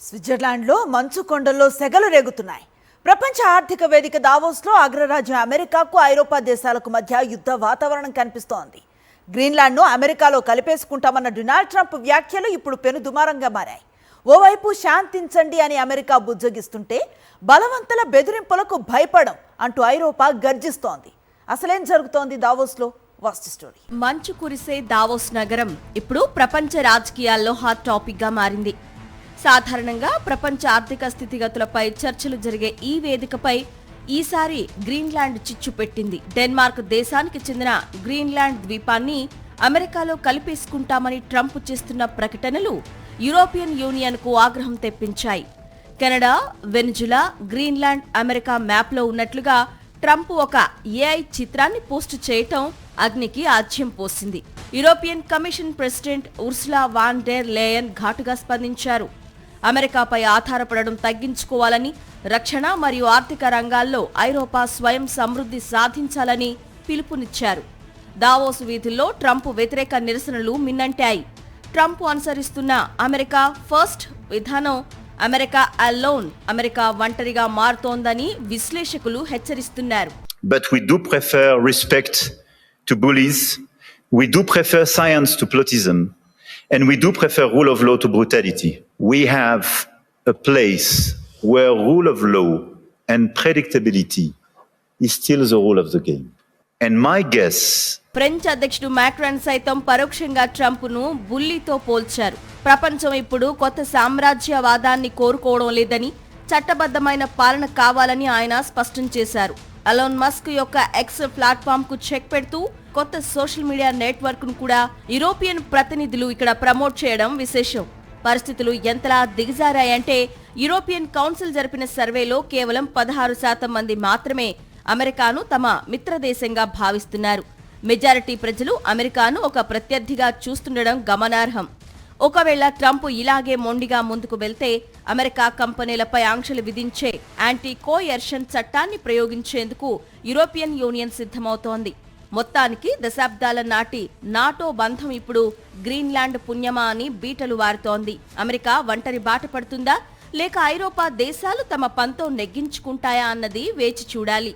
స్విట్జర్లాండ్లో మంచు కొండల్లో సెగలు రేగుతున్నాయి. ప్రపంచ ఆర్థిక వేదిక దావోస్లో అగ్రరాజ్యం అమెరికాకు ఐరోపా దేశాలకు మధ్య యుద్ధ వాతావరణం కనిపిస్తోంది. గ్రీన్లాండ్ను అమెరికాలో కలిపేసుకుంటామన్న డొనాల్డ్ ట్రంప్ వ్యాఖ్యలు ఇప్పుడు పెనుదుమారంగా మారాయి. ఓవైపు శాంతించండి అని అమెరికా బుజ్జగిస్తుంటే బలవంతుల బెదిరింపులకు భయపడం అంటూ ఐరోపా గర్జిస్తోంది. అసలేం జరుగుతోంది దావోస్లో? వాస్తు స్టోరీ. మంచు కురిసే దావోస్ నగరం ఇప్పుడు ప్రపంచ రాజకీయాల్లో హాట్ టాపిక్ గా మారింది. సాధారణంగా ప్రపంచ ఆర్థిక స్థితిగతులపై చర్చలు జరిగే ఈ వేదికపై ఈసారి గ్రీన్లాండ్ చిచ్చు పెట్టింది. డెన్మార్క్ దేశానికి చెందిన గ్రీన్లాండ్ ద్వీపాన్ని అమెరికాలో కలిపేసుకుంటామని ట్రంప్ చేస్తున్న ప్రకటనలు యూరోపియన్ యూనియన్ కు ఆగ్రహం తెప్పించాయి. కెనడా, వెనిజులా, గ్రీన్లాండ్ అమెరికా మ్యాప్లో ఉన్నట్లుగా ట్రంప్ ఒక ఏఐ చిత్రాన్ని పోస్టు చేయటం అగ్నికి ఆజ్యం పోసింది. European commission president Ursula van der Leyen ఘాటుగా స్పందించారు. అమెరికాపై ఆధారపడడం తగ్గించుకోవాలని, రక్షణ మరియు ఆర్థిక రంగాల్లో ఐరోపా స్వయం సమృద్ధి సాధించాలని పిలుపునిచ్చారు. దావోస్ వీధుల్లో ట్రంప్ వ్యతిరేక నిరసనలు మిన్నంటాయి. ట్రంప్ అనుసరిస్తున్న అమెరికా ఫస్ట్ విధానం అమెరికా అలోన్, అమెరికా ఒంటరిగా మారుతోందని విశ్లేషకులు హెచ్చరిస్తున్నారు. But we do prefer respect to bullies, we do prefer science to plotism, and we do prefer rule of law to brutality. We have a place where rule of law and predictability is still the rule of the game. And my guess, French అధ్యక్షుడు Macron సైతం పరోక్షంగా ట్రంప్ను బుల్లీతో పోల్చారు. ప్రపంచం ఇప్పుడు కొత్త సామ్రాజ్యవాదాన్ని కోరుకోవడం లేదని, చట్టబద్ధమైన పాలన కావాలని ఆయన స్పష్టం చేశారు. ఎలాన్ మస్క్ యొక్క ఎక్స్ ప్లాట్ఫామ్ కు చెక్ పెడుతూ కొత్త సోషల్ మీడియా నెట్వర్క్ ను కూడా యూరోపియన్ ప్రతినిధులు ఇక్కడ ప్రమోట్ చేయడం విశేషం. పరిస్థితులు ఎంతలా దిగజారాయంటే యూరోపియన్ కౌన్సిల్ జరిపిన సర్వేలో కేవలం 16% మంది మాత్రమే అమెరికాను తమ మిత్రదేశంగా భావిస్తున్నారు. మెజారిటీ ప్రజలు అమెరికాను ఒక ప్రత్యర్థిగా చూస్తుండడం గమనార్హం. ఒకవేళ ట్రంప్ ఇలాగే మొండిగా ముందుకు వెళ్తే అమెరికా కంపెనీలపై ఆంక్షలు విధించే యాంటీ కోయర్షన్ చట్టాన్ని ప్రయోగించేందుకు యూరోపియన్ యూనియన్ సిద్ధమవుతోంది. మొత్తానికి దశాబ్దాల నాటి నాటో బంధం ఇప్పుడు గ్రీన్లాండ్ పుణ్యమా అని బీటలు వారుతోంది. అమెరికా ఒంటరి బాట పడుతుందా, లేక ఐరోపా దేశాలు తమ పంతో నెగ్గించుకుంటాయా అన్నది వేచి చూడాలి.